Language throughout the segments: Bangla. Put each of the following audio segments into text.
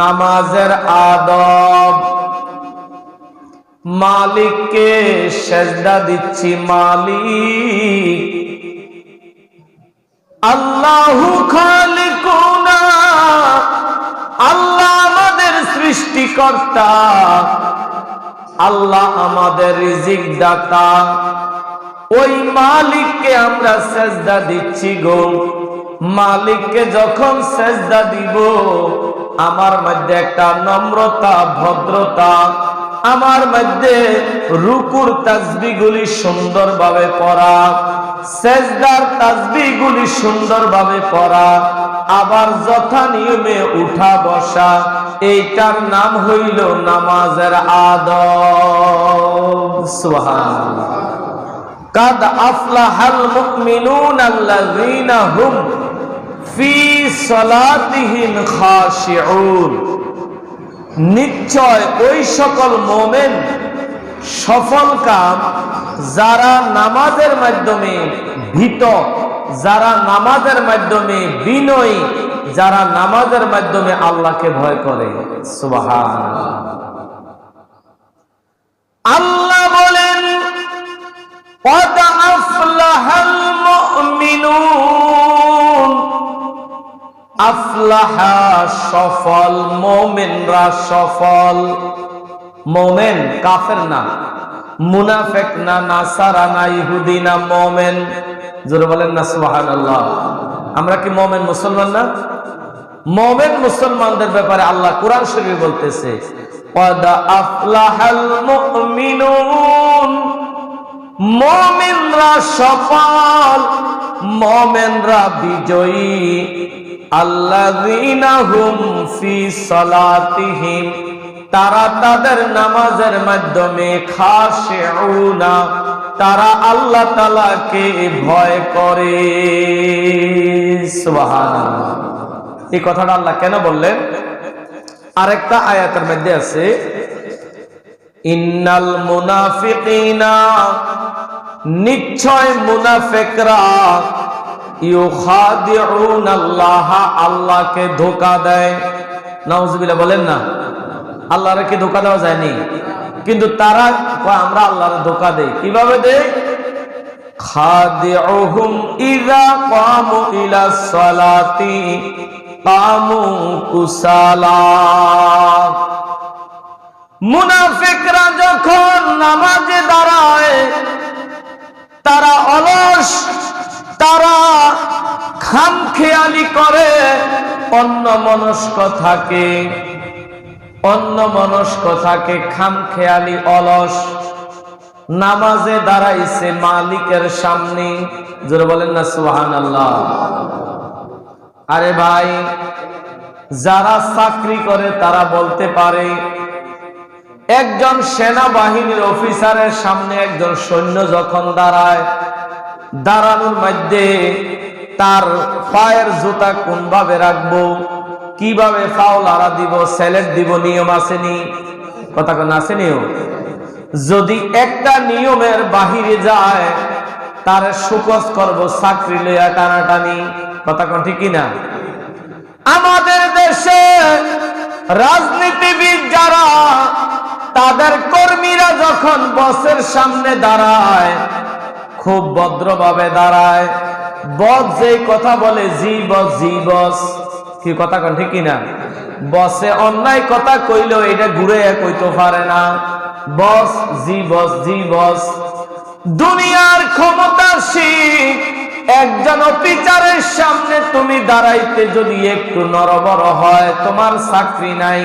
নামাজের আদব। মালিককে সেজদা দিচ্ছি, মালিক আল্লাহু খালিকুনা, আল্লাহ আমাদের সৃষ্টিকর্তা, আল্লাহ আমাদের রিজিক দাতা। ওই মালিককে আমরা সেজদা দিচ্ছি গো। মালিককে যখন সেজদা দিব, আমার মধ্যে একটা নম্রতা, ভদ্রতা, আমার মধ্যে রুকুর তাসবিহগুলি সুন্দরভাবে পড়া, সেজদার তাসবিহগুলি সুন্দরভাবে পড়া, আবার যথা নিয়মে উঠা বসা, এইটার নাম হইল নামাজের আদব। সুবহানাল্লাহ। কাদ আফলাহাল মুমিনুন আল্লাযীনা হুম ফি সালাতিহিম খাশিউন। নিশ্চয় ওই সকল মুমিন সফল কাম যারা নামাজের মাধ্যমে ভীত, যারা নামাজের মাধ্যমে বিনয়ী, যারা নামাজের মাধ্যমে আল্লাহকে ভয় করে। সুবহানাল্লাহ। আল্লাহ বলেন قد أفلح المؤمنون। আফলাহা সফল, মুমিনরা সফল। মুমিন কাফের না, মুনাফিক না, নাসারা না, ইহুদি না, মুমিন। জোরে বলেন না সুবহানাল্লাহ। আমরা কি মুমিন মুসলমান না? মুমিন মুসলমানদের ব্যাপারে আল্লাহ কোরআন শরীফে বলতেছে قد أفلح المؤمنون। মুমিনরা সফল, মুমিনরা বিজয়ী। আল্লাযীনা হুম ফি সালাতিহিম, তারা তাদের নামাজের মাধ্যমে খাশিউনা, তারা আল্লাহ তাআলাকে ভয় করে। সুবহানাল্লাহ। এই কথাটা আল্লাহ কেন বললেন? আরেকটা আয়াতের মধ্যে আছে ইন্নাল মুনাফিকিনা, নিশ্চয় মুনাফিকরা ইউখাদিউনাল্লাহ, আল্লাহকে ধোঁকা দেয়। নাউজুবিল্লাহ বলেন না। আল্লাহরে কি ধোঁকা দেওয়া যায়নি? কিন্তু তারা আমরা আল্লাহরে ধোঁকা দেই। কিভাবে দেই? খাদিউহুম ইযা কামু ইলাস সালাতি কামু কুসালা। মুনাফিকরা যখন নামাজে দাঁড়ায়, তারা অলস, তারা খামখেয়ালি করে, অন্যমনস্ক থাকে, অন্যমনস্ক থাকে, খামখেয়ালি, অলস। নামাজে দাঁড়াইছে মালিকের সামনে। জোরে বলেন না সুবহানাল্লাহ। আরে ভাই, যারা চাকরি করে তারা বলতে পারে, একজন সেনাবাহিনীর অফিসারের সামনে একজন সৈন্য যখন দাঁড়ায়, দাঁড়ানোর মধ্যে তার পায়ের জুতা কোন ভাবে রাখবো, কিভাবে ফাউল আড়া দিব, স্যালেট দিব, নিয়ম আসেনি? কথা কোন আসেনিও? যদি একটা নিয়মের বাহিরে যায়, তার শোকজ করবো, চাকরি লইয়া টানাটানি। কথা কোন ঠিক না? আমাদের দেশে রাজনীতিবিদ যারা, তাদের কর্মীরা যখন বসের সামনে দাঁড়ায়, খুব ভদ্রভাবে দাঁড়ায়। বস যে কথা বলে, জি বস, জি বস। কি কথা কোন ঠিক না? বসে অন্যায় কথা কইলেও এটা ঘুরে কইতে পারে না। বস, জি বস, জি বস। দুনিয়ার ক্ষমতাসীন একজন অফিসারের সামনে তুমি দাঁড়াইতে যদি একটু নড়বড় হয়, তোমার চাকরি নাই।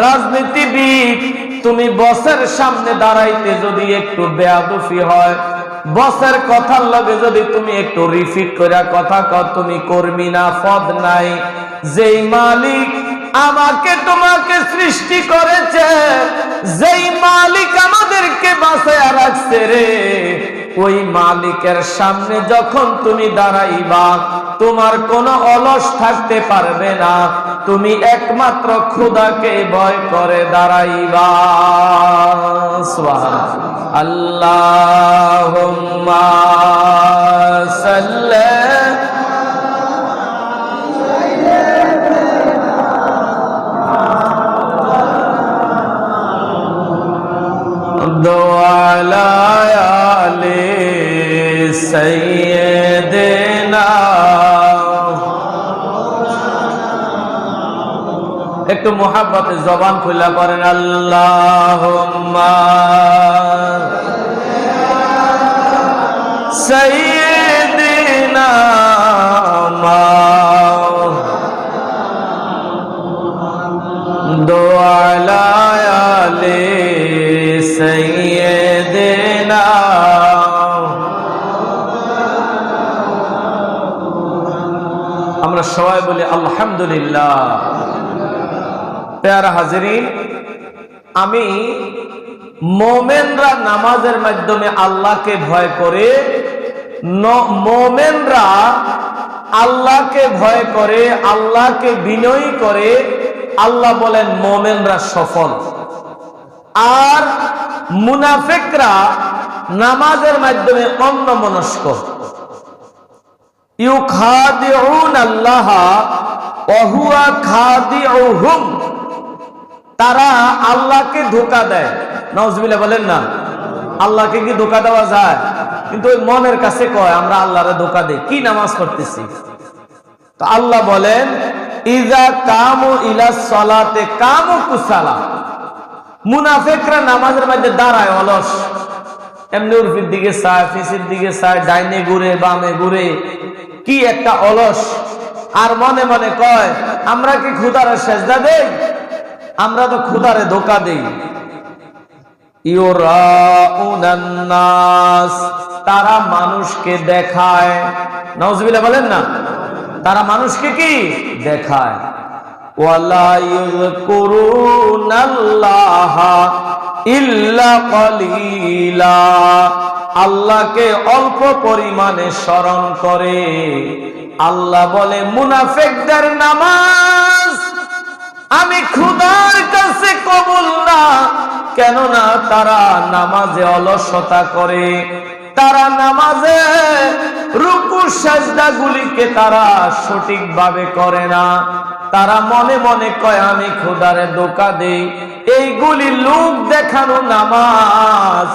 রাজনীতিবিদ, তুমি বসের সামনে দাঁড়াইতে যদি একটু বেয়াদবি হয়, বসের কথার লগে যদি তুমি একটু রিপিট করে কথা কও, তুমি কর্মী না, পদ নাই। যেই মালিক আমাকে তোমাকে সৃষ্টি করেছে, যেই মালিক আমাদেরকে বাঁচায়া রাখছে রে, ওই মালিকের সামনে যখন তুমি দাঁড়াইবা, তোমার কোনো অলস থাকতে পারবে না। তুমি একমাত্র খোদাকে ভয় করে দাঁড়াইবা। সুবহানাল্লাহ। আল্লাহুম্মা সাল্লি দো আলা আলে সাইয়্যিদিনা। একটু মুহাব্বতে জবান খুলে পড়েন আল্লাহুম্মা সাইয়্যিদিনা দো আলা আলে সাইয়্যিদিনা। আমরা সবাই বলি আলহামদুলিল্লাহ। প্যারা হাজিরিন, আমি মোমেনরা নামাজের মাধ্যমে আল্লাহকে ভয় করে, মোমেনরা আল্লাহকে ভয় করে, আল্লাহকে বিনয়ী করে, আল্লাহ বলেন মোমেনরা সফল। আর মুনাফিকরা নামাজের মাধ্যমে অন্যমনস্ক। ইউখাদিউন আল্লাহ ওয়া হুয়া খাদিউহুম, তারা আল্লাহকে ধোঁকা দেয়। নাউজুবিল্লাহ বলেন না। আল্লাহকে কি ধোঁকা দেওয়া যায়? কিন্তু ওই মনের কাছে কয় আমরা আল্লাহরে ধোঁকা দেই, কি নামাজ পড়তেছি। তো আল্লাহ বলেন ইযা কামু ইলা সলাতে কামু কুসালা। মুনাফিকরা নামাজের মধ্যে দাঁড়ায় অলস, এমনি উর্ফির দিকে চায়, ফিসির দিকে চায়, ডাইনে ঘুরে বামে ঘুরে, কি একটা অলস। আর মনে মনে কয় আমরা কি খুদারে সেজদা দেই? আমরা তো খুদারে ধোঁকা দেই। ইউরাউনান নাস, তারা মানুষকে দেখায়। নাউজুবিল্লাহ বলেন না। তারা মানুষকে কি দেখায়। ওয়ালা ইযকুরুনাল্লাহা ইল্লা কলিলা, আল্লাহকে অল্প পরিমাণে স্মরণ করে। আল্লাহ বলে মুনাফিকদের নামাজ আমি খোদার কাছে কবুল না, কেননা তারা নামাজে অলসতা করে, তারা নামাজে রুকু সাজদা গুলিকে তারা সঠিকভাবে করে না। তারা মনে মনে কয় আমি খোদারে ধোঁকা দেই। এইগুলি লোক দেখানো নামাজ।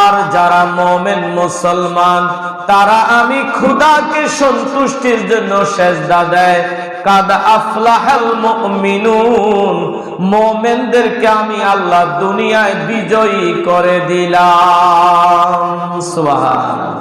আর যারা মুমিন মুসলমান তারা আমি খোদাকে সন্তুষ্টির জন্য সেজদা দেয়। কাদ আফলাহাল মুমিনুন, মুমিনদেরকে আমি আল্লাহ দুনিয়ায় বিজয়ী করে দিলাম। সুবহানাল্লাহ।